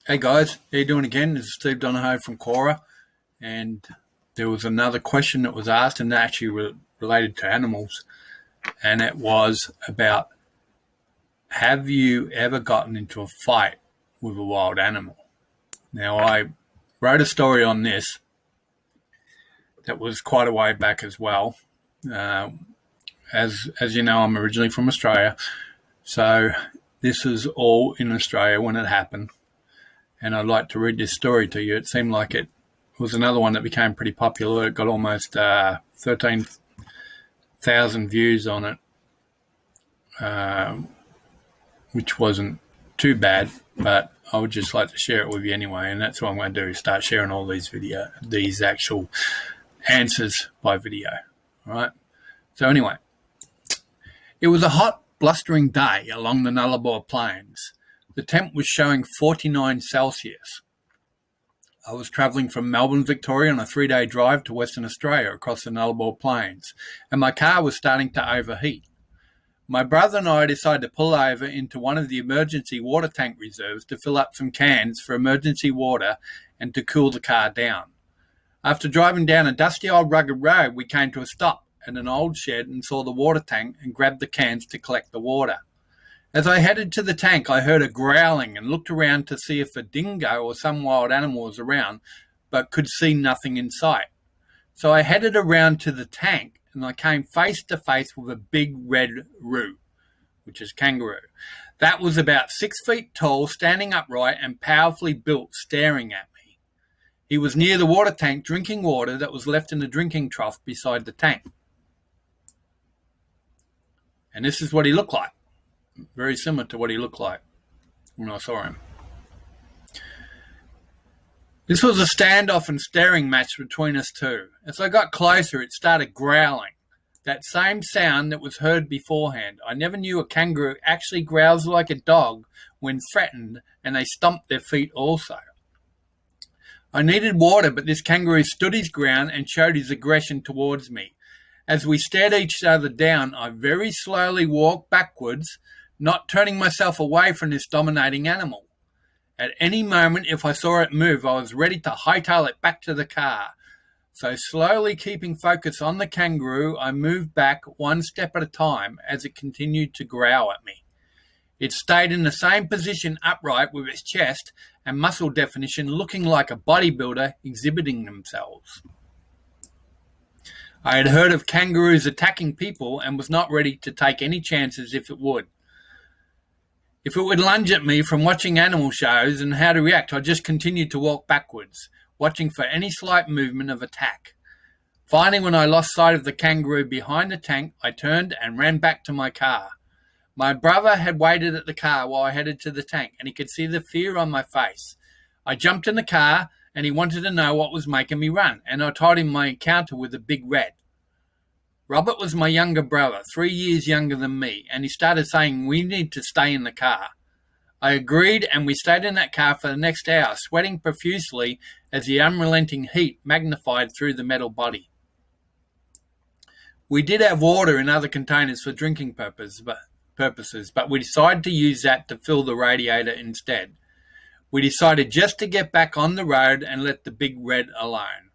Hey guys, how you doing again? This is Steve Donohoe from Quora, and there was another question that was asked, and actually related to animals, and it was about: have you ever gotten into a fight with a wild animal? Now, I wrote a story on this that was quite a way back as well. Uh, as you know, I'm originally from Australia, so this was all in Australia when it happened. And I'd like to read this story to you. It seemed like it was another one that became pretty popular. It got almost 13,000 views on it, which wasn't too bad, but I would just like to share it with you anyway. And that's what I'm going to do, is start sharing all these actual answers by video. All right. So anyway, it was a hot, blustering day along the Nullarbor Plains. The temp was showing 49 Celsius. I was travelling from Melbourne, Victoria on a 3-day drive to Western Australia across the Nullarbor Plains, and my car was starting to overheat. My brother and I decided to pull over into one of the emergency water tank reserves to fill up some cans for emergency water and to cool the car down. After driving down a dusty old rugged road, we came to a stop at an old shed and saw the water tank and grabbed the cans to collect the water. As I headed to the tank, I heard a growling and looked around to see if a dingo or some wild animal was around, but could see nothing in sight. So I headed around to the tank and I came face to face with a big red roo, which is kangaroo. That was about 6 feet tall, standing upright and powerfully built, staring at me. He was near the water tank drinking water that was left in the drinking trough beside the tank. And this is what he looked like. Very similar to what he looked like when I saw him. This was a standoff and staring match between us two. As I got closer, it started growling. That same sound that was heard beforehand. I never knew a kangaroo actually growls like a dog when threatened, and they stomp their feet also. I needed water, but this kangaroo stood his ground and showed his aggression towards me. As we stared each other down, I very slowly walked backwards, not turning myself away from this dominating animal. At any moment, if I saw it move, I was ready to hightail it back to the car. So slowly keeping focus on the kangaroo, I moved back one step at a time as it continued to growl at me. It stayed in the same position, upright, with its chest and muscle definition looking like a bodybuilder exhibiting themselves. I had heard of kangaroos attacking people and was not ready to take any chances if it would. If it would lunge at me from watching animal shows and how to react, I just continued to walk backwards, watching for any slight movement of attack. Finally, when I lost sight of the kangaroo behind the tank, I turned and ran back to my car. My brother had waited at the car while I headed to the tank, and he could see the fear on my face. I jumped in the car, and he wanted to know what was making me run, and I told him my encounter with the big red. Robert was my younger brother, 3 years younger than me, and he started saying we need to stay in the car. I agreed, and we stayed in that car for the next hour, sweating profusely as the unrelenting heat magnified through the metal body. We did have water in other containers for drinking purposes, but we decided to use that to fill the radiator instead. We decided just to get back on the road and let the big red alone.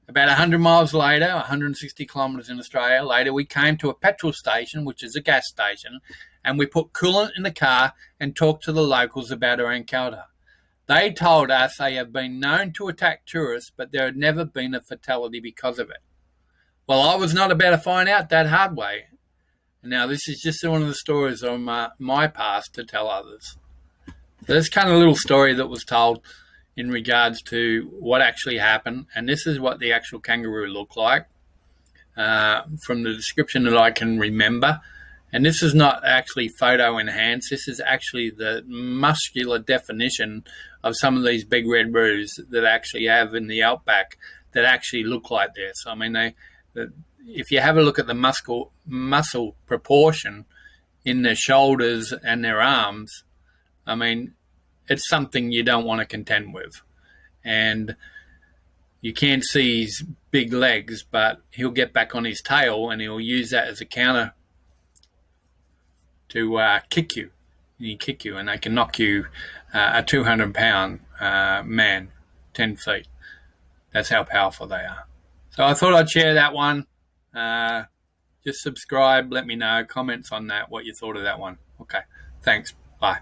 About 100 miles later, 160 kilometres in Australia later, we came to a petrol station, which is a gas station, and we put coolant in the car and talked to the locals about our encounter. They told us they have been known to attack tourists, but there had never been a fatality because of it. Well, I was not about to find out that hard way. Now, this is just one of the stories of my past to tell others. So this kind of little story that was told in regards to what actually happened, and this is what the actual kangaroo looked like from the description that I can remember. And this is not actually photo enhanced. This is actually the muscular definition of some of these big red roos that actually have in the outback that actually look like this. I mean, if you have a look at the muscle proportion in their shoulders and their arms, I mean, it's something you don't want to contend with. And you can't see his big legs, but he'll get back on his tail and he'll use that as a counter to kick you, you kick you, and they can knock you a 200-pound man 10 feet. That's how powerful they are. So I thought I'd share that one. Just subscribe, let me know, comments on that, what you thought of that one. Okay, thanks. Bye.